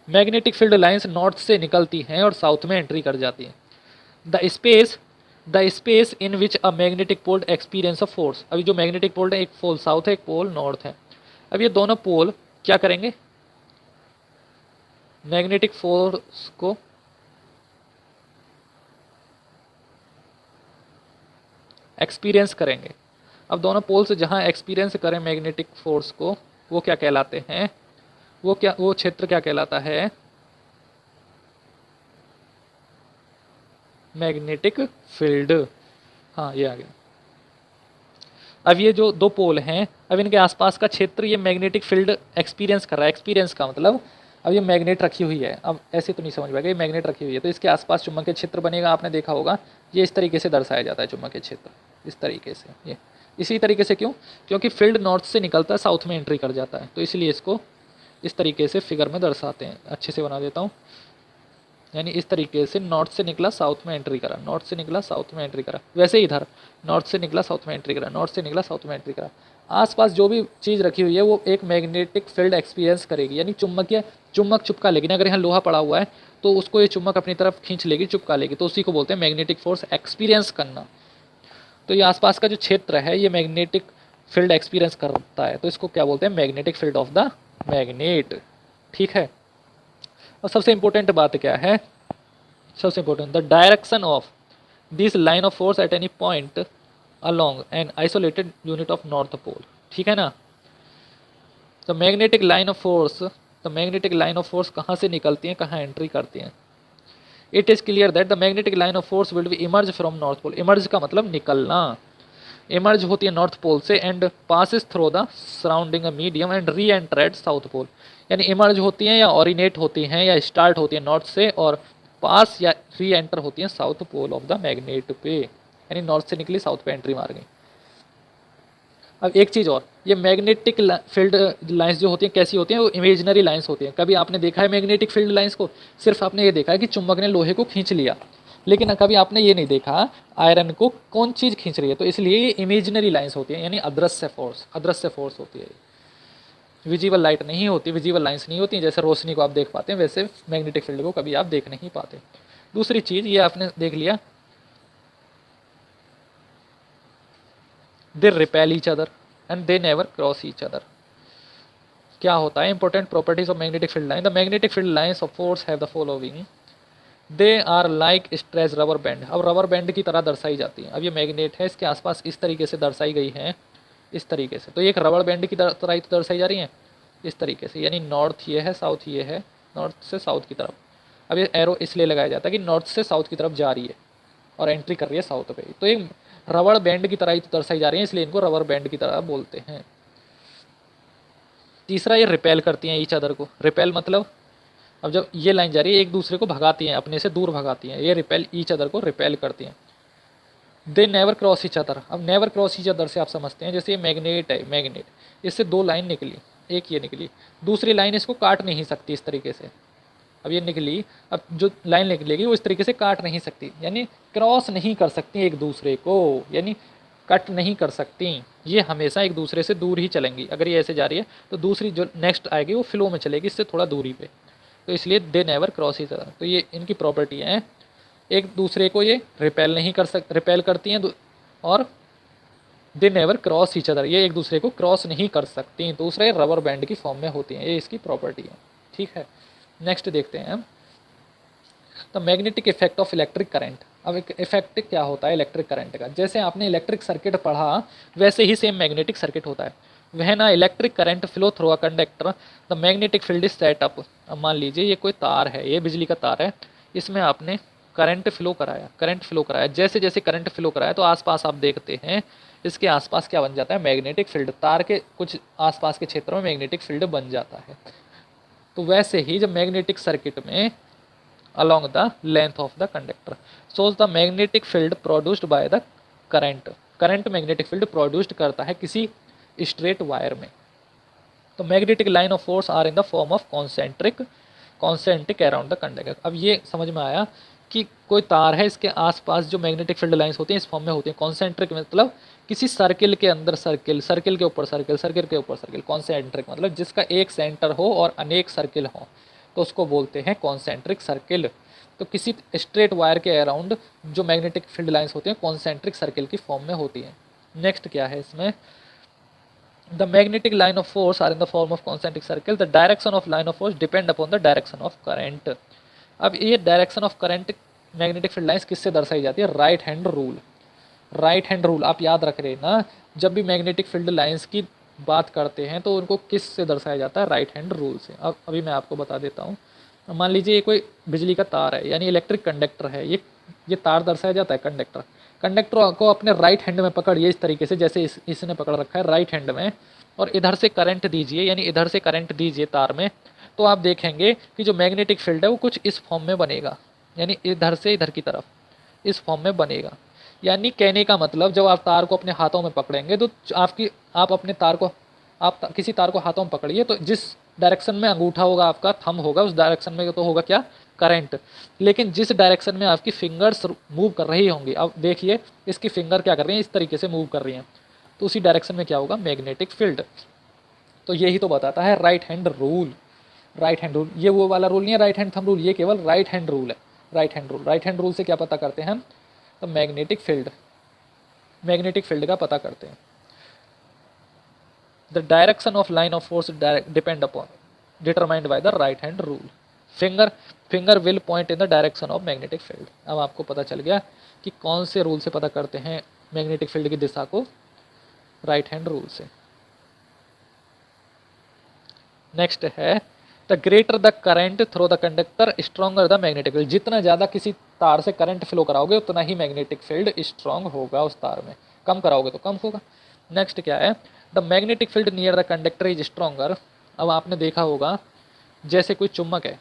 Speaker 1: मैग्नेटिक फील्ड लाइंस नॉर्थ से निकलती हैं और साउथ में एंट्री कर जाती हैं। The space in which a magnetic pole experience a force. अभी जो मैग्नेटिक पोल है, एक पोल साउथ है, एक पोल नॉर्थ है। अब ये दोनों पोल क्या करेंगे, मैग्नेटिक फोर्स को एक्सपीरियंस करेंगे। अब दोनों पोल्स जहाँ एक्सपीरियंस करें मैग्नेटिक फोर्स को, वो क्या कहलाते हैं, वो क्षेत्र क्या कहलाता है, मैग्नेटिक फील्ड। हाँ ये आ गया। अब ये जो दो पोल हैं, अब इनके आसपास का क्षेत्र ये मैग्नेटिक फील्ड एक्सपीरियंस कर रहा है। एक्सपीरियंस का मतलब अब ये मैग्नेट रखी हुई है, अब ऐसे तो नहीं समझ पाएगा, ये मैग्नेट रखी हुई है तो इसके आसपास चुंबकीय क्षेत्र बनेगा। आपने देखा होगा ये इस तरीके से दर्शाया जाता है चुंबकीय क्षेत्र, इस तरीके से। ये इसी तरीके से क्यों, क्योंकि फील्ड नॉर्थ से निकलता है साउथ में एंट्री कर जाता है, तो इसलिए इसको इस तरीके से फिगर में दर्शाते हैं। अच्छे से बना देता हूँ, यानी इस तरीके से नॉर्थ से निकला साउथ में एंट्री करा, नॉर्थ से निकला साउथ में एंट्री करा। वैसे ही इधर नॉर्थ से निकला साउथ में एंट्री करा, नॉर्थ से निकला साउथ में एंट्री करा। आसपास जो भी चीज़ रखी हुई है वो एक मैग्नेटिक फील्ड एक्सपीरियंस करेगी, यानी चुम्बक चिपका लेगी ना। अगर यहाँ लोहा पड़ा हुआ है तो उसको ये चुम्बक अपनी तरफ खींच लेगी, चिपका लेगी, तो उसी को बोलते हैं मैग्नेटिक फोर्स एक्सपीरियंस करना। तो ये आसपास का जो क्षेत्र है ये मैग्नेटिक फील्ड एक्सपीरियंस करता है, तो इसको क्या बोलते हैं, magnetic field of the magnet. ठीक है। और सबसे इंपॉर्टेंट बात क्या है, सबसे important, the direction of this line of force at any point along an isolated unit of north pole. ठीक है ना। The magnetic line of force कहाँ से निकलती है, कहाँ एंट्री करती हैं। It is clear that the magnetic line of force will be emerge from north pole. Emerge का मतलब निकलना, इमर्ज होती है नॉर्थ पोल से and passes through the surrounding medium and re enter at south pole. यानी emerge होती हैं या ऑरिनेट होती हैं या स्टार्ट होती हैं नॉर्थ से, और पास या री एंटर होती हैं south pole of the magnet पे, यानी नॉर्थ से निकली साउथ पे एंट्री मार गई। अब एक चीज़ और, ये मैग्नेटिक फील्ड लाइंस जो होती हैं कैसी होती हैं, वो इमेजिनरी लाइंस होती हैं। कभी आपने देखा है मैग्नेटिक फील्ड लाइंस को, सिर्फ आपने ये देखा है कि चुंबक ने लोहे को खींच लिया, लेकिन कभी आपने ये नहीं देखा आयरन को कौन चीज़ खींच रही है। तो इसलिए ये इमेजिनरी लाइंस होती हैं, यानी अदृश्य फोर्स होती है। विजिबल लाइट नहीं होती, विजिबल लाइंस नहीं होती, जैसे रोशनी को आप देख पाते हैं वैसे मैग्नेटिक फील्ड को कभी आप देख नहीं पाते। दूसरी चीज़ ये आपने देख लिया, they repel each other and they never cross each other. क्या होता है important properties of magnetic field line, the magnetic field lines of force have the following, they are like stretch rubber band. अब rubber band की तरह दर्शाई जाती है। अब ये मैग्नेट है, इसके आसपास इस तरीके से दर्शाई गई है, इस तरीके से, तो एक रबर बैंड की तरह तो दर्शाई जा रही है इस तरीके से, यानी नॉर्थ ये है, साउथ ये है, नॉर्थ से साउथ की तरफ। अब ये एरो इसलिए लगाया जाता है कि नॉर्थ से साउथ की तरफ जा रही है और एंट्री कर रही है साउथ पे, तो एक रबर बैंड की तरह ही तो दर्शाई जा रही है, इसलिए इनको रबर बैंड की तरह बोलते हैं। तीसरा, ये रिपेल करती हैं ईच अदर को। रिपेल मतलब अब जब ये लाइन जा रही है एक दूसरे को भगाती हैं, अपने से दूर भगाती हैं, ये रिपेल ईच अदर को रिपेल करती हैं। दे नेवर क्रॉस ईच अदर। अब नेवर क्रॉस ईच अदर से आप समझते हैं, जैसे ये मैग्नेट है, मैग्नेट, इससे दो लाइन निकली, एक ये निकली, दूसरी लाइन इसको काट नहीं सकती इस तरीके से। अब ये निकली, अब जो लाइन निकलेगी वो इस तरीके से काट नहीं सकती, यानी क्रॉस नहीं कर सकती एक दूसरे को, यानी कट नहीं कर सकती। ये हमेशा एक दूसरे से दूर ही चलेंगी। अगर ये ऐसे जा रही है तो दूसरी जो नेक्स्ट आएगी वो फ्लो में चलेगी, इससे थोड़ा दूरी पे, तो इसलिए दे नेवर क्रॉस ईच अदर। तो ये इनकी प्रॉपर्टी है, एक दूसरे को ये रिपेल करती हैं, और दे नेवर क्रॉस ईच अदर, ये एक दूसरे को क्रॉस नहीं कर सकती। दूसरे रबर बैंड की फॉर्म में होती हैं, ये इसकी प्रॉपर्टी है। ठीक है, नेक्स्ट देखते हैं हम the magnetic effect of electric current. अब एक इफेक्ट क्या होता है इलेक्ट्रिक करंट का, जैसे आपने इलेक्ट्रिक सर्किट पढ़ा वैसे ही सेम मैग्नेटिक सर्किट होता है। वह ना electric current flow through a conductor the magnetic field is set up. अब मान लीजिए ये कोई तार है, ये बिजली का तार है, इसमें आपने करंट फ्लो कराया, जैसे जैसे करंट फ्लो कराया तो आसपास आप देखते हैं इसके आसपास क्या बन जाता है, मैग्नेटिक फील्ड। तार के कुछ आसपास के क्षेत्रों में मैग्नेटिक फील्ड बन जाता है। तो वैसे ही जब मैग्नेटिक सर्किट में along the length of the conductor shows the magnetic field produced by the current magnetic field produced करता है किसी स्ट्रेट वायर में। तो magnetic line of force are in the form of concentric around the conductor. अब ये समझ में आया कि कोई तार है, इसके आसपास जो मैग्नेटिक फील्ड लाइंस होती हैं इस फॉर्म में होती हैं। कॉन्सेंट्रिक मतलब किसी सर्किल के अंदर सर्किल, सर्किल के ऊपर सर्किल, सर्किल के ऊपर सर्किल। कॉन्सेंट्रिक मतलब जिसका एक सेंटर हो और अनेक सर्किल हो, तो उसको बोलते हैं कॉन्सेंट्रिक सर्किल। तो किसी स्ट्रेट वायर के अराउंड जो मैग्नेटिक फील्ड लाइंस होती हैं कॉन्सेंट्रिक सर्किल की फॉर्म में होती हैं। नेक्स्ट क्या है इसमें, the magnetic line of force are in the form of concentric circle, the direction of line of force depend upon the direction of current. अब ये direction of current magnetic field lines किससे दर्शाई जाती है, right hand rule. Right hand rule आप याद रख रहे हैं ना, जब भी मैग्नेटिक फील्ड लाइंस की बात करते हैं तो उनको किस से दर्शाया जाता है, राइट हैंड रूल से। अब अभी मैं आपको बता देता हूँ। मान लीजिए ये कोई बिजली का तार है, यानी इलेक्ट्रिक कंडक्टर है, ये तार दर्शाया जाता है कंडक्टर। कंडक्टर को अपने राइट हैंड में पकड़िए इस तरीके से, जैसे इसने पकड़ रखा है राइट हैंड में, और इधर से करंट दीजिए, यानी इधर से करंट दीजिए तार में, तो आप देखेंगे कि जो मैग्नेटिक फील्ड है वो कुछ इस फॉर्म में बनेगा, यानी इधर से इधर की तरफ इस फॉर्म में बनेगा। यानी कहने का मतलब जब आप तार को अपने हाथों में पकड़ेंगे तो आप अपने तार को किसी तार को हाथों में पकड़िए, तो जिस डायरेक्शन में अंगूठा होगा आपका, थंब होगा, उस डायरेक्शन में तो होगा क्या, करंट। लेकिन जिस डायरेक्शन में आपकी फिंगर्स मूव कर रही होंगी, अब देखिए इसकी फिंगर क्या कर रही है, इस तरीके से मूव कर रही हैं, तो उसी डायरेक्शन में क्या होगा, मैग्नेटिक फील्ड। तो यही तो बताता है right hand rule. Right hand rule, ये वो वाला रूल नहीं है राइट हैंड थंब रूल, ये केवल राइट हैंड रूल है। Right hand rule, right hand rule से क्या पता करते हैं हम, तो मैग्नेटिक फील्ड का पता करते हैं। The direction of line of force depend upon determined by the right hand rule. Finger will point in the direction of magnetic field. अब आपको पता चल गया कि कौन से रूल से पता करते हैं मैग्नेटिक फील्ड की दिशा को, राइट हैंड रूल से। नेक्स्ट है the greater the current through the conductor stronger the magnetic field. जितना ज़्यादा किसी तार से करंट फ्लो कराओगे उतना ही मैग्नेटिक फील्ड स्ट्रॉन्ग होगा उस तार में, कम कराओगे तो कम होगा। नेक्स्ट क्या है, the magnetic field near the conductor is stronger. अब आपने देखा होगा जैसे कोई चुम्बक है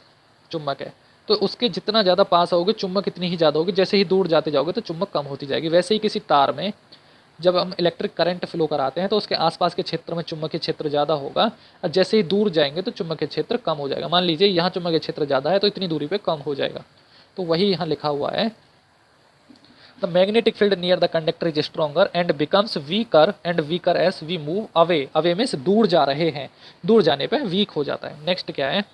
Speaker 1: तो उसके जितना ज़्यादा पास आओगे चुम्बक इतनी ही ज़्यादा होगी, जैसे ही दूर जाते जाओगे तो चुम्बक कम होती जाएगी। वैसे ही किसी तार में जब हम इलेक्ट्रिक करंट फ्लो कराते हैं तो उसके आसपास के क्षेत्र में चुंबकीय क्षेत्र ज़्यादा होगा, और जैसे ही दूर जाएंगे तो चुंबकीय क्षेत्र कम हो जाएगा। मान लीजिए यहाँ चुंबकीय क्षेत्र ज़्यादा है तो इतनी दूरी पे कम हो जाएगा। तो वही यहाँ लिखा हुआ है, the magnetic field near the conductor is stronger and becomes weaker as we move away. Away में से दूर जा रहे हैं, दूर जाने पर वीक हो जाता है। नेक्स्ट क्या है,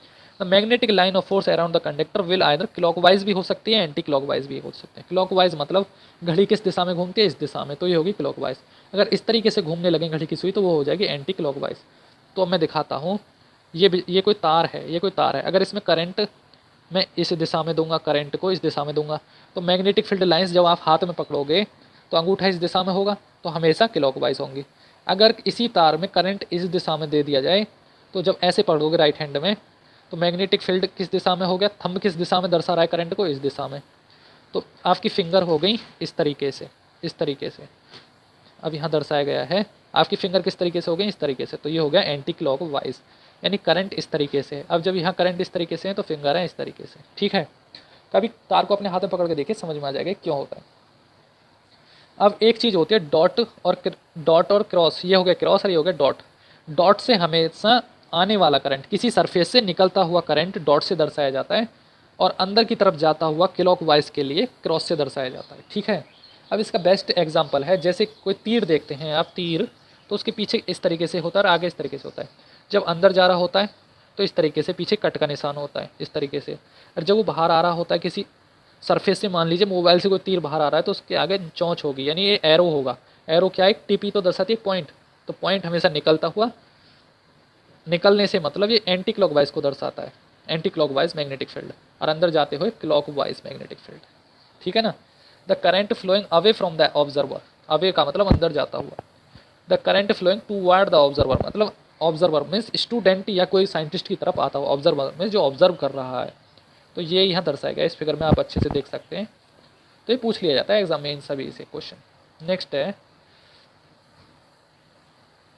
Speaker 1: the magnetic line of force around the conductor will either clockwise भी हो सकती है, एंटी क्लॉकवाइज भी हो सकते हैं। क्लॉकवाइज मतलब घड़ी किस दिशा में घूमती है, इस दिशा में, तो ये होगी क्लॉकवाइज। अगर इस तरीके से घूमने लगे घड़ी की सुई तो वो हो जाएगी एंटी क्लॉकवाइज। तो अब मैं दिखाता हूँ, ये कोई तार है, अगर इसमें करंट मैं इस दिशा में दूंगा, करंट को इस दिशा में दूंगा, तो मैग्नेटिक फील्ड लाइंस जब आप हाथ में पकड़ोगे तो अंगूठा इस दिशा में होगा तो हमेशा क्लॉकवाइज होंगी। अगर इसी तार में करंट इस दिशा में दे दिया जाए तो जब ऐसे पकड़ोगे राइट हैंड में तो मैग्नेटिक फील्ड किस दिशा में हो गया, थंब किस दिशा में दर्शा रहा है करंट को, इस दिशा में, तो आपकी फिंगर हो गई इस तरीके से। अब यहाँ दर्शाया गया है आपकी फिंगर किस तरीके से हो गई, इस तरीके से, तो ये हो गया एंटी क्लॉकवाइज, यानी करंट इस तरीके से। अब जब यहाँ करंट इस तरीके से है तो फिंगर है इस तरीके से, ठीक है। कभी तार को अपने हाथ में पकड़ के देखिए, समझ में आ जाएगा क्यों होता है। अब एक चीज़ होती है डॉट और क्रॉस, ये हो गया क्रॉस और ये हो गया डॉट। डॉट से हमेशा आने वाला करंट, किसी सरफेस से निकलता हुआ करंट डॉट से दर्शाया जाता है, और अंदर की तरफ जाता हुआ क्लॉकवाइज के लिए क्रॉस से दर्शाया जाता है, ठीक है। अब इसका बेस्ट एग्जांपल है, जैसे कोई तीर देखते हैं आप, तीर तो उसके पीछे इस तरीके से होता है और आगे इस तरीके से होता है। जब अंदर जा रहा होता है तो इस तरीके से पीछे कट का निशान होता है, इस तरीके से। और जब वो बाहर आ रहा होता है किसी सरफेस से, मान लीजिए मोबाइल से कोई तीर बाहर आ रहा है तो उसके आगे चोंच होगी, यानी ये एरो होगा। एरो क्या है, टिपी तो दर्शाती है पॉइंट, तो पॉइंट हमेशा निकलता हुआ, निकलने से मतलब ये एंटी क्लॉकवाइज को दर्शाता है, एंटी क्लॉकवाइज मैग्नेटिक फील्ड, और अंदर जाते हुए क्लॉकवाइज मैग्नेटिक फील्ड, ठीक है ना। The current flowing away from the observer, away का मतलब अंदर जाता हुआ। The current flowing toward the observer, मतलब ऑब्जर्वर मीन्स स्टूडेंट या कोई साइंटिस्ट की तरफ आता हुआ, ऑब्जर्वर में जो ऑब्जर्व कर रहा है। तो ये यहाँ दर्शाया गया, इस फिगर में आप अच्छे से देख सकते हैं। तो ये पूछ लिया जाता है एग्जाम में इन सभी से क्वेश्चन।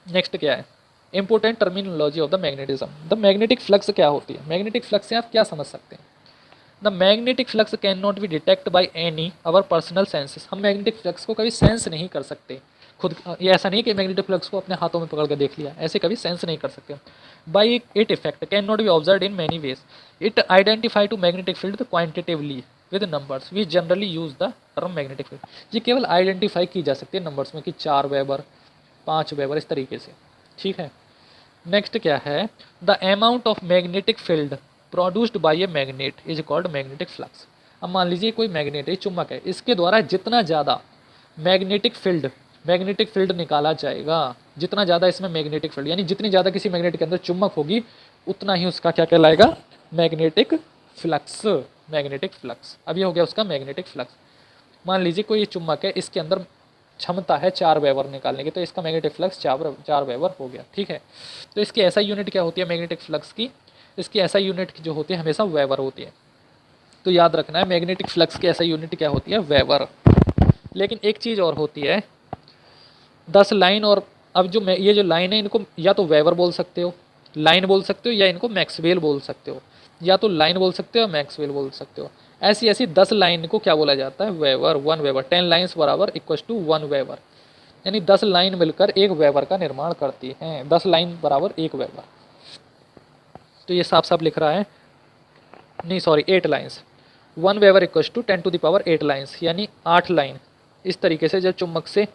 Speaker 1: नेक्स्ट क्या है, important terminology of the magnetism. The magnetic flux क्या होती है, मैग्नेटिक फ्लक्स से आप क्या समझ सकते हैं। The magnetic flux can not B detect by any our personal senses. हम मैग्नेटिक फ्लक्स को कभी सेंस नहीं कर सकते खुद, ये ऐसा नहीं कि मैग्नेटिक फ्लक्स को अपने हाथों में पकड़ कर देख लिया, ऐसे कभी सेंस नहीं कर सकते। By it effect can not be observe in many ways. It identify to magnetic field quantitatively with numbers, we generally use the term magnetic field. ये केवल आइडेंटिफाई की जा सकती है नंबर्स में, कि 4 वेबर 5 वेबर इस तरीके से, ठीक है। नेक्स्ट क्या है, the amount of magnetic field produced by a magnet is called magnetic flux. अब मान लीजिए कोई मैग्नेट है, चुम्बक है, इसके द्वारा जितना ज़्यादा मैग्नेटिक फील्ड निकाला जाएगा, जितना ज़्यादा इसमें मैग्नेटिक फील्ड, यानी जितनी ज़्यादा किसी मैग्नेट के अंदर चुम्बक होगी उतना ही उसका क्या कहलाएगा, मैग्नेटिक फ्लक्स। अब ये हो गया उसका मैग्नेटिक फ्लक्स। मान लीजिए कोई ये चुम्बक है, इसके अंदर क्षमता है 4 वेबर निकालने की, तो इसका मैग्नेटिक फ्लक्स 4 वेबर हो गया। ठीक है, तो इसकी ऐसा यूनिट क्या होती है मैग्नेटिक फ्लक्स की, इसकी ऐसा यूनिट जो होती है हमेशा वेबर होती है। तो याद रखना है मैग्नेटिक फ्लक्स की ऐसा यूनिट क्या होती है, वेबर। लेकिन एक चीज़ और होती है, 10 लाइन, और अब जो ये जो लाइन है इनको या तो वेबर बोल सकते हो, लाइन बोल सकते हो, या इनको मैक्सवेल बोल सकते हो, या तो लाइन बोल सकते हो मैक्सवेल बोल सकते हो। ऐसी ऐसी 10 लाइन को क्या बोला जाता है, वेबर, 1 वेबर। 10 लाइन्स बराबर इक्वल टू 1 वेबर, यानी 10 लाइन मिलकर 1 वेबर का निर्माण करती हैं। 10 लाइन बराबर 1 वेबर। तो ये साफ साफ लिख रहा है, नहीं sorry 8 lines, 1 weber equal to 10⁸ lines, यानी 8 लाइन। इस तरीके से जब चुम्बक से,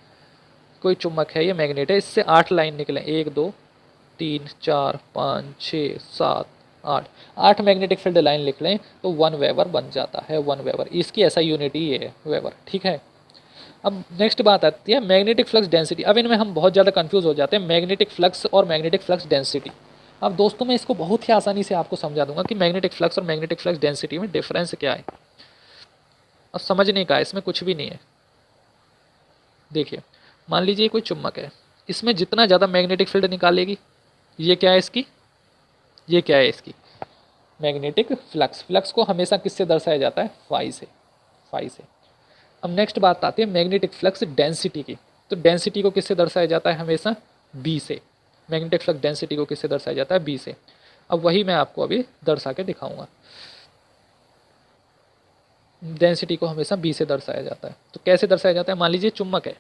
Speaker 1: कोई चुम्बक है ये मैग्नेट है, इससे 8 लाइन निकले, 1 2 3 4 5 6 7 8, 8 मैग्नेटिक फील्ड लाइन लिख लें तो 1 वेबर बन जाता है, 1 वेबर। इसकी ऐसा यूनिट ही है वेबर। ठीक है, अब नेक्स्ट बात आती है मैग्नेटिक फ्लक्स डेंसिटी। अब इनमें हम बहुत ज़्यादा कंफ्यूज हो जाते हैं, मैग्नेटिक फ्लक्स और मैग्नेटिक फ्लक्स डेंसिटी। अब दोस्तों मैं इसको बहुत ही आसानी से आपको समझा दूंगा कि मैग्नेटिक फ्लक्स और मैग्नेटिक फ्लक्स डेंसिटी में डिफरेंस क्या है। अब समझने का इसमें कुछ भी नहीं है। देखिए, मान लीजिए कोई चुम्बक है, इसमें जितना ज़्यादा मैग्नेटिक फील्ड निकालेगी, ये क्या है इसकी, ये क्या है इसकी मैग्नेटिक फ्लक्स। फ्लक्स को हमेशा किससे दर्शाया जाता है, फाई से, फाई से। अब नेक्स्ट बात आती है मैग्नेटिक फ्लक्स डेंसिटी की। तो डेंसिटी को किससे दर्शाया जाता है, हमेशा बी से। मैग्नेटिक फ्लक्स डेंसिटी को किससे दर्शाया जाता है, बी से। अब वही मैं आपको अभी दर्शा के दिखाऊंगा। डेंसिटी को हमेशा बी से दर्शाया जाता है। तो कैसे दर्शाया जाता है, मान लीजिए चुम्बक है,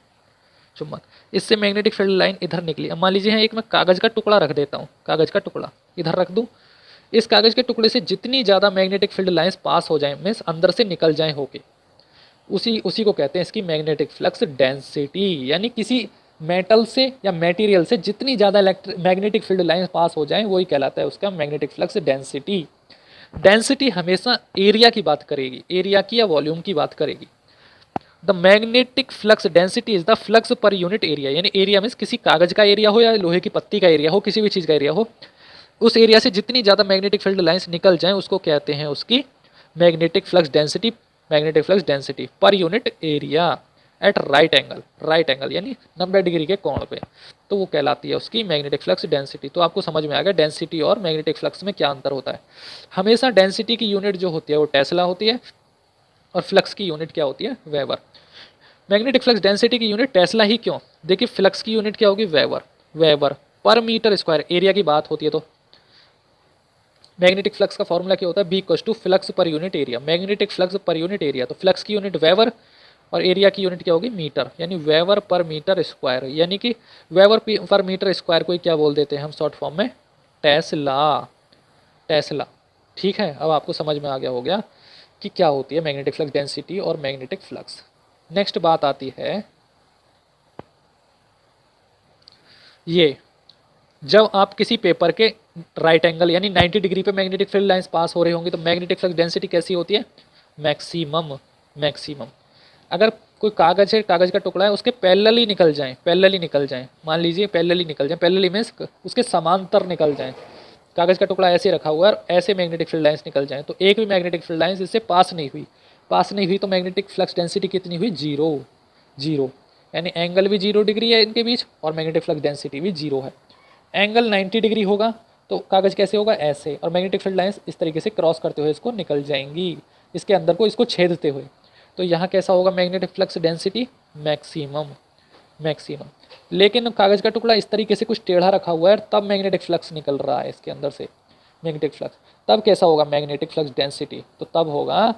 Speaker 1: चुम्बक, इससे मैग्नेटिक फील्ड लाइन इधर निकली। अब मान लीजिए यहाँ एक मैं कागज़ का टुकड़ा रख देता हूँ, कागज़ का टुकड़ा इधर रख दूँ। इस कागज़ के टुकड़े से जितनी ज़्यादा मैग्नेटिक फील्ड लाइंस पास हो जाएं, मीन्स अंदर से निकल जाएं होके, उसी को कहते हैं इसकी मैग्नेटिक फ्लक्स डेंसिटी। यानी किसी मेटल से या मटेरियल से जितनी ज़्यादा मैग्नेटिक फील्ड लाइंस पास हो जाएं, वही कहलाता है उसका मैग्नेटिक फ्लक्स डेंसिटी। डेंसिटी हमेशा एरिया की बात करेगी, एरिया की या वॉल्यूम की बात करेगी। The magnetic flux density is the flux पर यूनिट एरिया। यानी एरिया मीन्स किसी कागज का एरिया हो या लोहे की पत्ती का एरिया हो, किसी भी चीज़ का एरिया हो, उस एरिया से जितनी ज़्यादा मैग्नेटिक फील्ड लाइंस निकल जाएं उसको कहते हैं उसकी magnetic flux density. Magnetic flux density पर unit area at right angle, right angle यानी 90 डिग्री के कोण पे, तो वो कहलाती है उसकी मैग्नेटिक फ्लक्स डेंसिटी। तो आपको समझ में आ गया डेंसिटी और मैग्नेटिक फ्लक्स में क्या अंतर होता है। हमेशा डेंसिटी की यूनिट जो होती है वो टेस्ला होती है, और फ्लक्स की यूनिट क्या होती है, वेबर। मैग्नेटिक फ्लक्स डेंसिटी की यूनिट टेस्ला ही क्यों, देखिए फ्लक्स की यूनिट क्या होगी, वेबर। वेबर पर मीटर स्क्वायर, एरिया की बात होती है तो मैग्नेटिक फ्लक्स का फॉर्मूला क्या होता है, बी इक्वल्स टू फ्लक्स पर यूनिट एरिया। मैग्नेटिक फ्लक्स पर यूनिट एरिया, तो फ्लक्स की यूनिट वेबर और एरिया की यूनिट क्या होगी, मीटर, यानी वेबर पर मीटर स्क्वायर। यानी कि वेबर पर मीटर स्क्वायर को क्या बोल देते हैं हम शॉर्ट फॉर्म में, टेस्ला, टेस्ला। ठीक है, अब आपको समझ में आ गया हो गया कि क्या होती है मैग्नेटिक फ्लक्स डेंसिटी और मैग्नेटिक फ्लक्स। नेक्स्ट बात आती है ये, जब आप किसी पेपर के राइट एंगल यानी 90 डिग्री पे मैग्नेटिक फील्ड लाइंस पास हो रही होंगी तो मैग्नेटिक फ्लक्स डेंसिटी कैसी होती है, मैक्सिमम, मैक्सिमम। अगर कोई कागज है, कागज का टुकड़ा है, उसके पैरेलली निकल जाएं, पैरेलली निकल जाएं, मान लीजिए पैरेलली निकल जाएं, पैरेलली मींस उसके समांतर निकल जाएं। कागज का टुकड़ा ऐसे रखा हुआ है और ऐसे मैग्नेटिक फील्ड लाइंस निकल जाएं, तो एक भी मैग्नेटिक फील्ड लाइंस इससे पास नहीं हुई, पास नहीं हुई तो मैग्नेटिक फ्लक्स डेंसिटी कितनी हुई, जीरो, जीरो। यानी एंगल भी 0 डिग्री है इनके बीच और मैग्नेटिक फ्लक्स डेंसिटी भी 0 है। एंगल 90 डिग्री होगा तो कागज़ कैसे होगा, ऐसे, और मैग्नेटिक फील्ड लाइंस इस तरीके से क्रॉस करते हुए इसको निकल जाएंगी, इसके अंदर को इसको छेदते हुए। तो यहाँ कैसा होगा magnetic flux density, maximum, maximum. लेकिन कागज़ का टुकड़ा इस तरीके से कुछ टेढ़ा रखा हुआ है तब मैग्नेटिक फ्लक्स निकल रहा है इसके अंदर से, मैग्नेटिक फ्लक्स, तब कैसा होगा मैग्नेटिक फ्लक्स डेंसिटी, तो तब होगा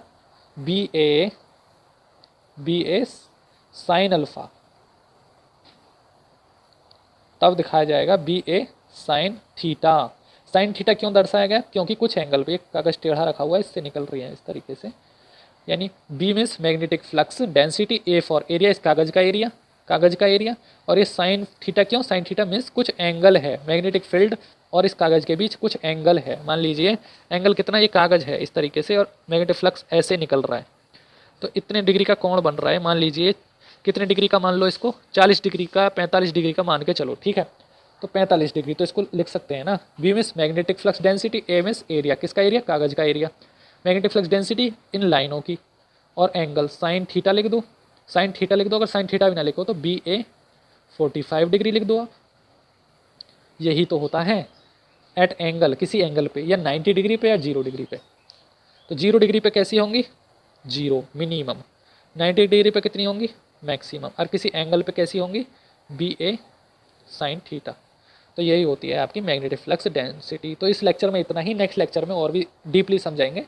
Speaker 1: बी ए साइन अल्फा, तब दिखाया जाएगा बी ए साइन थीटा। साइन थीटा क्यों दर्शाया गया, क्योंकि कुछ एंगल पे एक कागज टेढ़ा रखा हुआ है, इससे निकल रही है इस तरीके से। यानी B means magnetic flux density, A for area, इस कागज का एरिया, कागज का एरिया, और ये साइन थीटा क्यों, साइन थीटा मीन्स कुछ एंगल है मैग्नेटिक फील्ड और इस कागज के बीच कुछ एंगल है। मान लीजिए एंगल कितना, ये कागज है इस तरीके से और मैग्नेटिक फ्लक्स ऐसे निकल रहा है, तो इतने डिग्री का कोण बन रहा है। मान लीजिए कितने डिग्री का मान लो इसको, 40 डिग्री का, 45 डिग्री का मान के चलो, ठीक है। तो 45 डिग्री, तो इसको लिख सकते हैं ना, B means magnetic flux density, A means area, किसका एरिया, कागज का एरिया, मैग्नेटिक फ्लक्स डेंसिटी इन लाइनों की, और एंगल साइन थीटा लिख दूँ, साइन थीटा लिख दो, अगर साइन थीटा भी ना लिखो तो बी ए 45 डिग्री लिख दो आप। यही तो होता है एट एंगल, किसी एंगल पे, या 90 डिग्री पे या 0 डिग्री पे। तो 0 डिग्री पे कैसी होंगी, 0 मिनिमम, 90 डिग्री पे कितनी होंगी, मैक्सिमम, और किसी एंगल पे कैसी होंगी, बी ए साइन थीटा। तो यही होती है आपकी मैग्नेटिक फ्लक्स डेंसिटी। तो इस लेक्चर में इतना ही, नेक्स्ट लेक्चर में और भी डीपली समझाएंगे।